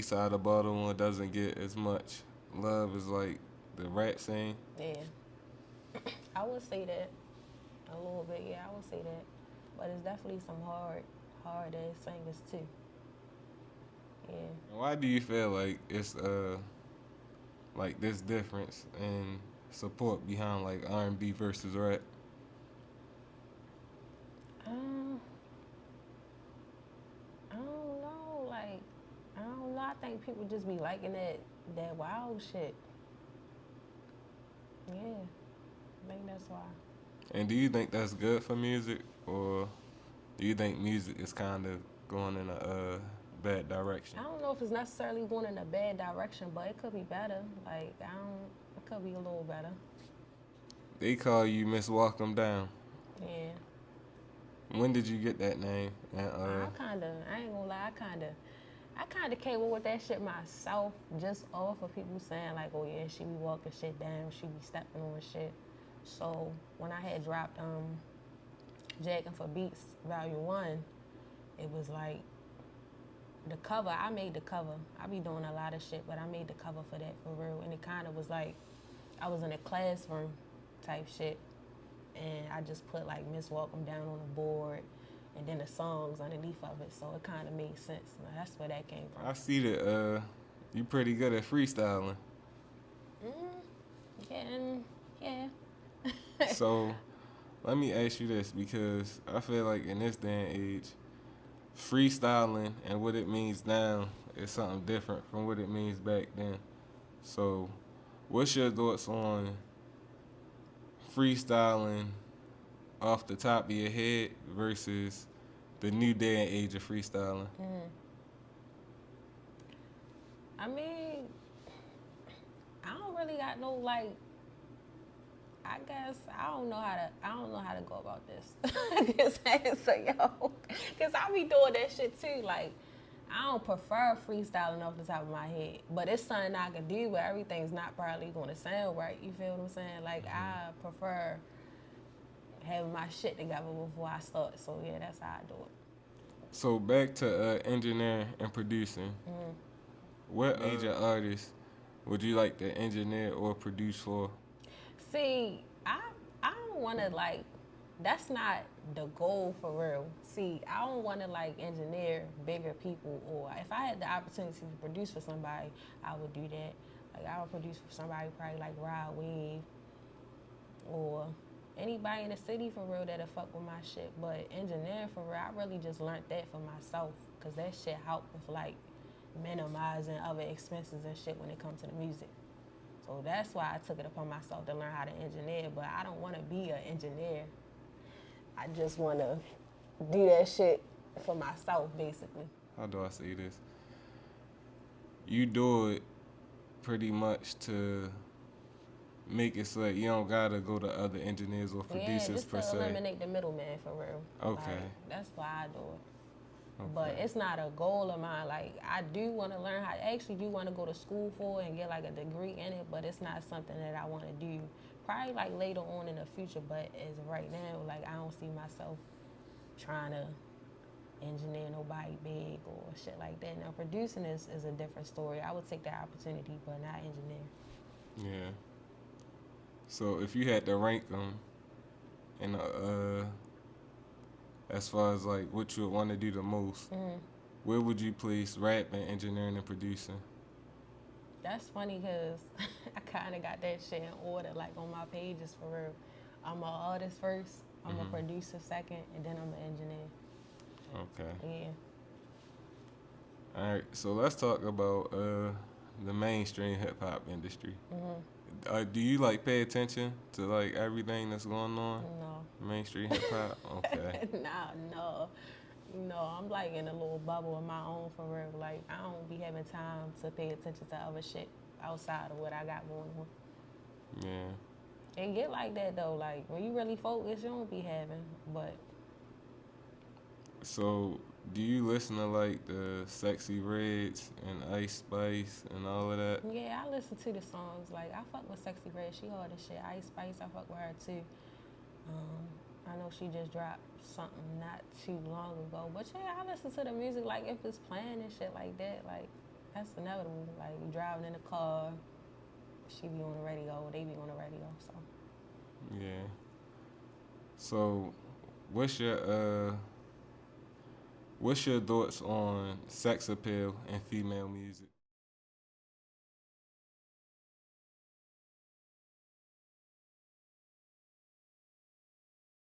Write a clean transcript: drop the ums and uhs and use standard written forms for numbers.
east side of Baltimore doesn't get as much love as like the rap scene. Yeah, I would say that a little bit. Yeah, I would say that, but it's definitely some hard ass singers too. Yeah. Why do you feel like it's like this difference in support behind like R&B versus rap? Um, I don't know. Like, I don't know. I think people just be liking that wild shit. Yeah, I think that's why. And do you think that's good for music, or do you think music is kind of going in a bad I direction? don't know if it's necessarily going in a bad direction, but it could be better. Like, I don't. It could be a little better. They call you Miss Walk 'em Down. Yeah. When did you get that name? And I ain't gonna lie. I kind of came up with that shit myself, just off of people saying like, "Oh yeah, she be walking shit down, she be stepping on shit." So when I had dropped Jacking for Beats Volume One, it was like the cover. I made the cover. I be doing a lot of shit, but I made the cover for that for real, and it kind of was like I was in a classroom type shit, and I just put like Miss Welcome down on the board, and then the songs underneath of it. So it kind of made sense. Now, that's where that came from. I see that you pretty good at freestyling. Mm, yeah, and yeah. So let me ask you this, because I feel like in this day and age, freestyling and what it means now is something different from what it means back then. So, what's your thoughts on freestyling off the top of your head versus the new day and age of freestyling? I mean, I don't really got no like. I guess I don't know how to go about this. This answer, yo, because I be doing that shit too. Like, I don't prefer freestyling off the top of my head, but it's something I can do. But everything's not probably going to sound right. You feel what I'm saying? Like, I prefer having my shit together before I start. So yeah, that's how I do it. So back to engineering and producing. What major artists would you like to engineer or produce for? See, I don't want to like. That's not the goal for real. See, I don't want to like engineer bigger people, or if I had the opportunity to produce for somebody, I would do that. Like I would produce for somebody probably like Rod Wave or anybody in the city for real that'll fuck with my shit. But engineering for real, I really just learned that for myself because that shit helped with like minimizing other expenses and shit when it comes to the music. So that's why I took it upon myself to learn how to engineer. But I don't want to be an engineer. I just want to do that shit for myself, basically. How do I say this? You do it pretty much to make it so that you don't gotta go to other engineers or Yeah, producers just per to se. eliminate the middleman for real. Okay. Like, that's why I do it. But Okay. it's not a goal of mine. Like, I do want to learn how, I actually do want to go to school for it and get like a degree in it, but it's not something that I want to do probably like later on in the future. But as of right now, like, I don't see myself trying to engineer nobody big or shit like that. Now, producing is a different story. I would take that opportunity, but not engineer. Yeah. So if you had to rank them in as far as like what you would want to do the most, where would you place rap and engineering and producing? That's funny because I kind of got that shit in order, like on my pages for real. I'm an artist first, I'm a producer second, and then I'm an engineer. Okay. Yeah. All right. So let's talk about the mainstream hip hop industry. Do you like pay attention to like everything that's going on? No. Mainstream hip hop. Okay. Nah, no. No, I'm like in a little bubble of my own for real. Like, I don't be having time to pay attention to other shit outside of what I got going on. Yeah. It get like that though. Like, when you really focus, you don't be having. But So do you listen to like the Sexy Reds and Ice Spice and all of that? yeah, I listen to the songs. Like, I fuck with Sexy Red. She hard as shit. Ice Spice, I fuck with her too. I know she just dropped something not too long ago. But yeah, I listen to the music like if it's playing and shit like that. Like, that's inevitable. Like you driving in a car, she be on the radio, they be on the radio. So Yeah. So, what's your uh, what's your thoughts on sex appeal in female music?